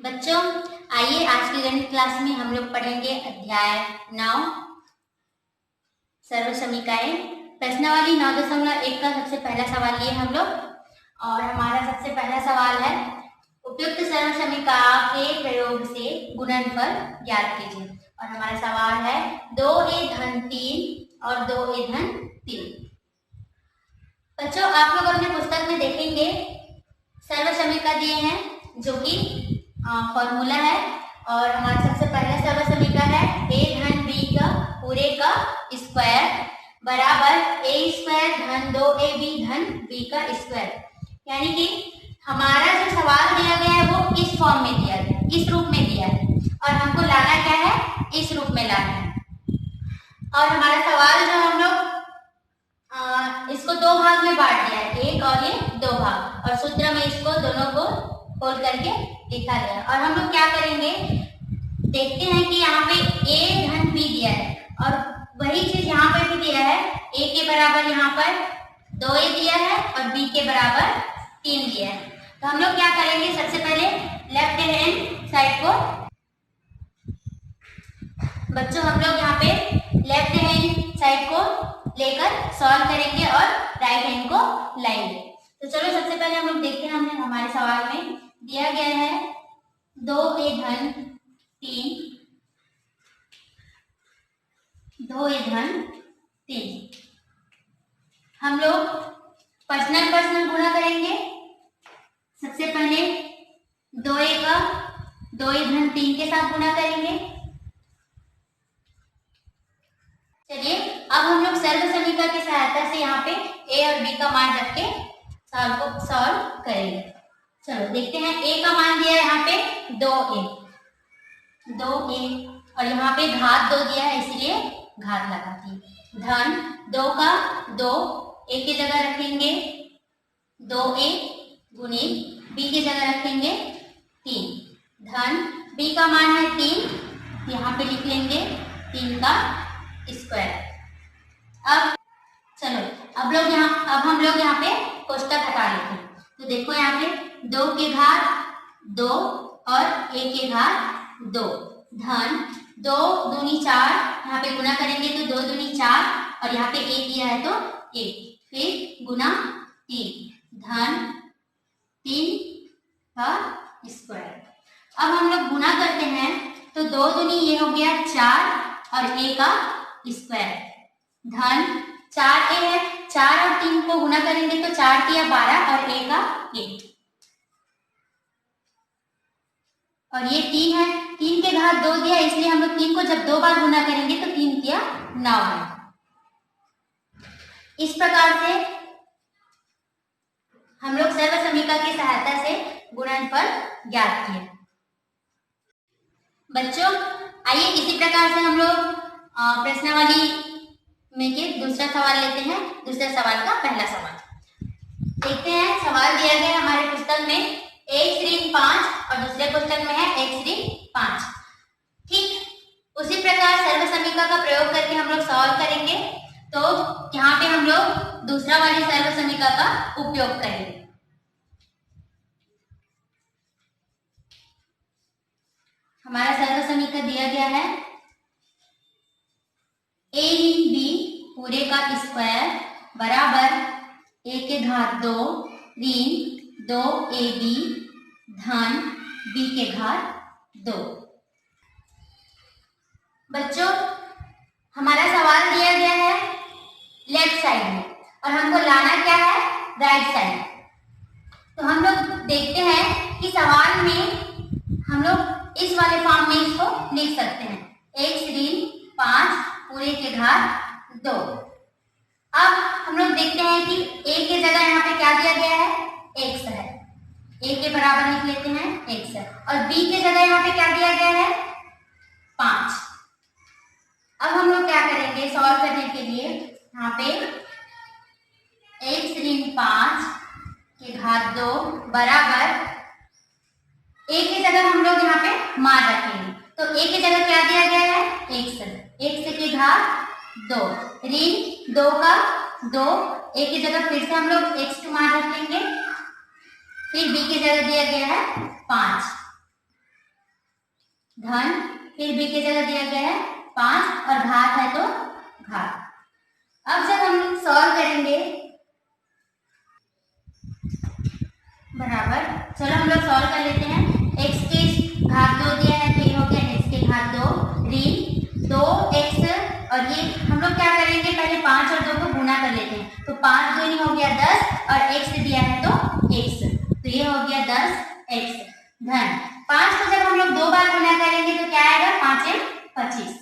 बच्चों, आइए आज की गणित क्लास में हम लोग पढ़ेंगे अध्याय 9 सर्व समीकरण। प्रश्नावली 9.1 का सबसे पहला सवाल लिए हम लोग, और हमारा सबसे पहला सवाल है उपयुक्त सर्व समीकरण के प्रयोग से गुणनफल ज्ञात कीजिए। और हमारा सवाल है 2a-3 और 2a-3। बच्चों, आप लोग अपने पुस्तक में देखेंगे सर्व समीकरण दिए हैं जो कि फॉर्मूला है। और हमारा सबसे पहला सर्व समीकरण है a-b का पूरे का स्क्वायर बराबर a² - 2ab b का स्क्वायर। यानी कि हमारा जो सवाल दिया गया है वो इस फॉर्म में दिया गया है, इस रूप में दिया है, और हमको लाना क्या है, इस रूप में लाना है। और हमारा सवाल जो हम लोग इसको दो भाग में बांट दिया है, एक और ये दो भाग, और सूत्र में इसको दोनों को खोल करके लिखा गया। और हम लोग क्या करेंगे, देखते हैं कि यहाँ पे a-b दिया है, और वही चीज यहाँ पर भी दिया है। a के बराबर यहाँ पर 2a दिया है और b के बराबर 3 दिया है। तो हम लोग क्या करेंगे, सबसे पहले लेफ्ट हैंड साइड को, बच्चों हम लोग यहाँ पे लेफ्ट हैंड साइड को लेकर सॉल्व करेंगे और राइट हैंड को लाएंगे। तो चलो सबसे पहले हम लोग देखते हैं, हमने हमारे सवाल में दिया गया है 2a-3 2a-3। हम लोग पर्सनल गुणा करेंगे। सबसे पहले 2a का 2a-3 के साथ गुणा करेंगे। चलिए अब हम लोग सर्व समीकरण की सहायता से यहाँ पे a और b का मान रख के सॉल्व करेंगे। चलो देखते हैं, a का मान दिया है यहाँ पे 2a और यहाँ पे घात 2 दिया है, इसलिए घात लगाती धन 2 का 2 a की जगह रखेंगे 2a गुणे b की जगह रखेंगे 3 धन b का मान है 3, यहाँ पे लिख लेंगे 3 का स्क्वायर। अब चलो अब हम लोग यहाँ पे कोष्टक हटा लेते हैं। तो देखो यहाँ पे 2 के घात 2 और a के घात 2 धन 2 दूनी 4, यहाँ पे गुना करेंगे तो 2 दूनी 4, और यहाँ पे a दिया है तो 1, फिर गुना 3 धन 3 का स्क्वायर। अब हम लोग गुना करते हैं तो 2 दूनी ये हो गया 4 और a का स्क्वायर धन 4a है, 4 और 3 को गुना करेंगे तो 4 तिया 12 और a का 1, और ये 3 है, 3 के घात 2 दिया, इसलिए हम लोग 3 को जब 2 बार गुना करेंगे तो 3 तिया 9 है। इस प्रकार से हम लोग सर्व समीकरण की सहायता से गुणनफल ज्ञात किए। बच्चों आइए इसी प्रकार से हम लोग प्रश्नावली में के दूसरा सवाल लेते हैं। दूसरे सवाल का पहला सवाल देखते हैं। सवाल दिया गया हमारे पुस्तक में 1-5 और दूसरे पुस्तक में है 1-5। ठीक उसी प्रकार सर्व समीकरण का प्रयोग करके हम लोग सॉल्व करेंगे। तो यहाँ पे हम लोग दूसरा वाली सर्व समीकरण का उपयोग करेंगे। हमारा सर्व समीकरण दिया गया है a-b पूरे का स्क्वायर बराबर a के घात 2 ऋण 2ab धन b के घात 2। बच्चों हमारा सवाल दिया गया है लेफ्ट साइड में और हमको लाना क्या है, राइट साइड। तो हम लोग देखते हैं कि सवाल में हम लोग इस वाले फॉर्म में इसको लिख सकते हैं, 1-5 पूरे के घात 2। अब हम लोग देखते हैं कि a की जगह यहाँ पे क्या दिया गया है, x है, a के बराबर लिख लेते हैं x है, और b की जगह यहाँ पे क्या दिया गया है 5। अब हम लोग क्या करेंगे, सॉल्व करने के लिए यहाँ पे 1-5 के घात 2 बराबर a की जगह हम लोग यहाँ पे मान रखेंगे। तो a की जगह क्या दिया गया है, x के घात 2 ऋण 2 का 2, a की जगह फिर से हम लोग x मान रख लेंगे, फिर b की जगह दिया गया है 5 धन, फिर बी की जगह दिया गया है 5 और घात है तो घात। अब जब हम सॉल्व करेंगे बराबर, चलो हम लोग सॉल्व कर लेते हैं। x के घात 2 दिया है तो ये हो गया x के घात 2 ऋण 2x, और ये हम लोग क्या करेंगे, पहले 5 और 2 को गुना कर लेते हैं। तो 5 दूनी हो गया 10 और x दिया है तो x, तो ये हो गया 10x धन 5 को जब हम लोग 2 बार गुना करेंगे तो क्या आएगा, 5 एम 25।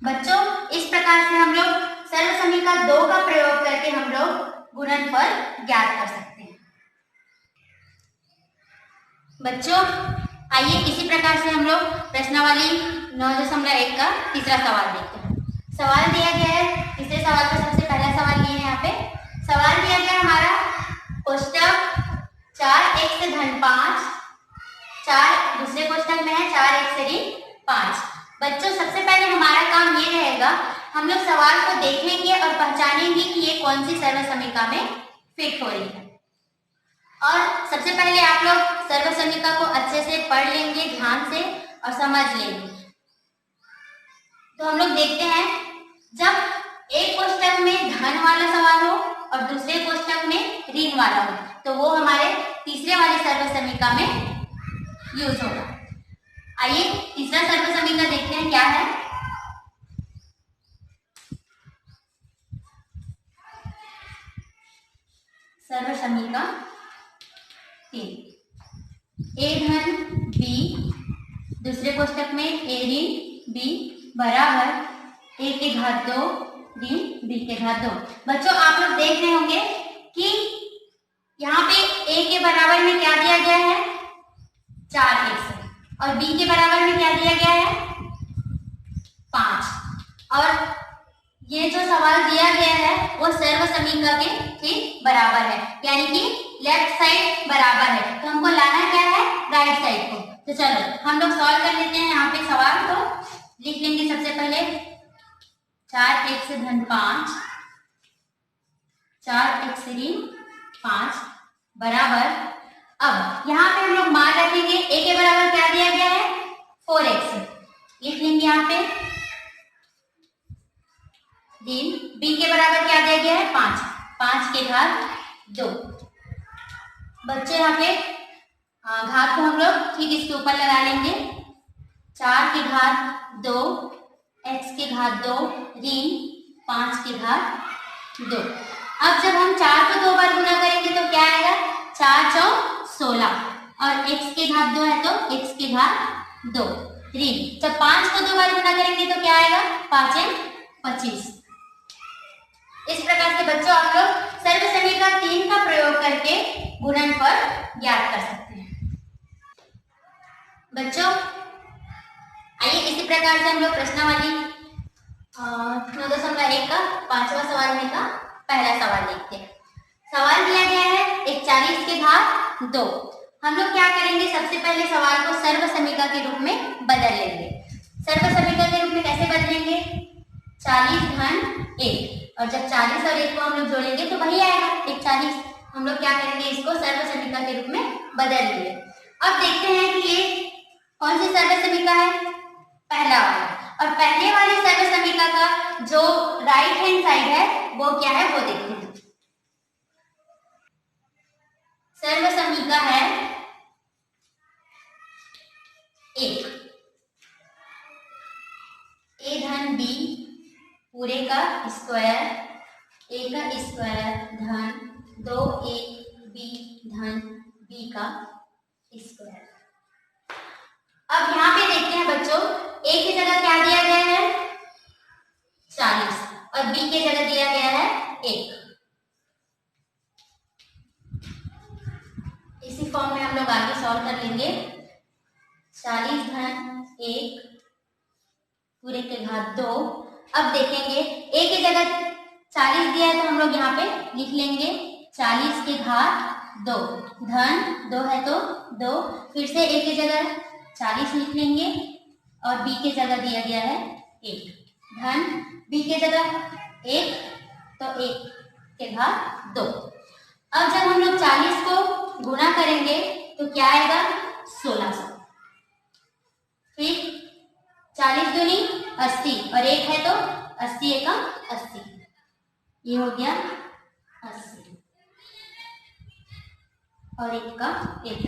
बच्चों इस प्रकार से हम लोग सर्व समीका 2 का प्रयोग करके हम लोग गुणनफल ज्ञात कर सकते हैं। बच्चों आइए इसी प्रकार से हम लोग प्रश्नावली 9.1 का तीसरा सवाल देखते हैं। सवाल दिया गया है, तीसरे सवाल का सबसे पहला सवाल ये है। यहाँ पे सवाल दिया गया हमारा कोष्टक 4x धन 5, 4 दूसरे कोष्टक में है 4x ऋण 5। बच्चों सबसे पहले हमारा काम ये रहेगा, हम लोग सवाल को देखेंगे और पहचानेंगे कि ये कौन सी सर्व समीका में फिट हो रही है। और सबसे पहले आप लोग सर्व समीका को अच्छे से पढ़ लेंगे, ध्यान से और समझ लेंगे। तो हम लोग देखते हैं, जब एक कोष्टक में धन वाला सवाल हो और दूसरे कोष्टक में ऋण वाला हो तो वो हमारे तीसरे वाली सर्व समीका में यूज होगा। आइए तीसरा सर्व समीका देखते हैं क्या है। सर्व समीका 3, a धन b दूसरे कोष्टक में a ऋण b बराबर a के घात 2 ऋण b के घात 2। बच्चों आप लोग देख रहे होंगे कि यहाँ पे a के बराबर में क्या दिया गया है, 4x, और b के बराबर में क्या दिया गया है, 5। और ये जो सवाल दिया गया है वो सर्व समीका के ठीक बराबर है, यानी कि लेफ्ट साइड बराबर है। तो हमको लाना क्या है, राइट साइड को। तो चलो हम लोग सॉल्व कर लेते हैं। यहाँ पे सवाल को लिख लेंगे सबसे पहले 4x धन 5, 4x ऋण 5 बराबर, अब यहाँ पे हम लोग मान रखेंगे a के बराबर क्या दिया गया है, 4x, लिख लेंगे यहाँ पे ऋण b के बराबर क्या दिया गया है, 5, 5 के घात 2। बच्चे यहाँ पे घात को हम लोग ठीक इसके ऊपर लगा लेंगे, 4 के घात 2 x के घात 2 ऋण 5 के घात 2। अब जब हम 4 को 2 बार गुना करेंगे तो क्या आएगा, 4 चौक 16, और x के घात 2 है तो x के घात 2 ऋण, जब 5 को 2 बार गुना करेंगे तो क्या आएगा, 5 एम 25। इस प्रकार से बच्चों आप लोग सर्व समीका 3 का प्रयोग करके गुणनफल ज्ञात कर सकते हैं। बच्चों आइए इसी प्रकार से हम लोग प्रश्नावली 9.1 का 5वां सवाल में का पहला सवाल देखते हैं। सवाल दिया गया है एक 40 के घात 2। हम लोग क्या करेंगे, सबसे पहले सवाल को सर्व समीका के रूप में बदल लेंगे। सर्व समीका के रूप में कैसे बदलेंगे, 40 धन 1, और जब 40 और 1 को हम लोग जोड़ेंगे तो वही आएगा 140। हम लोग क्या करेंगे, इसको सर्व समीका के रूप में बदल लेंगे। अब देखते हैं कि ये कौन सी सर्व समीका है, पहला वाला, और पहले वाले सर्व समीका का जो राइट हैंड साइड है वो क्या है वो देखते हैं। सर्व समीका है 1, a धन b पूरे का स्क्वायर, a का स्क्वायर धन 2ab धन b का स्क्वायर। अब यहाँ पे देखते हैं बच्चों, a की जगह क्या दिया गया है, 40, और b की जगह दिया गया है 1। इसी फॉर्म में हम लोग आगे सॉल्व कर लेंगे। 40 धन 1 पूरे के घात 2। अब देखेंगे a की जगह 40 दिया है तो हम लोग यहाँ पे लिख लेंगे 40 के घात 2 धन 2 है तो 2, फिर से a की जगह 40 लिख लेंगे, और b की जगह दिया गया है 1 धन b की जगह 1 तो 1 के घात 2। अब जब हम लोग 40 को गुणा करेंगे तो क्या आएगा 1600। फिर 40 दूनी 80 और एक है तो 80 एकम 80, ये हो गया 80 और एक का एक।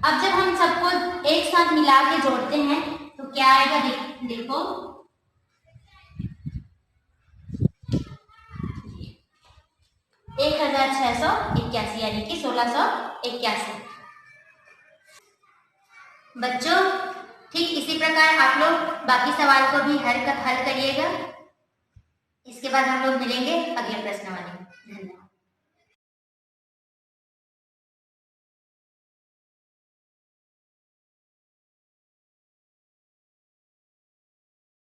अब जब हम सबको एक साथ मिला के जोड़ते हैं तो क्या आएगा, देखो 1681 यानी कि 1681। बच्चों ठीक इसी प्रकार आप लोग बाकी सवाल को भी हल करिएगा। इसके बाद हम लोग मिलेंगे अगले प्रश्न वाले। धन्यवाद।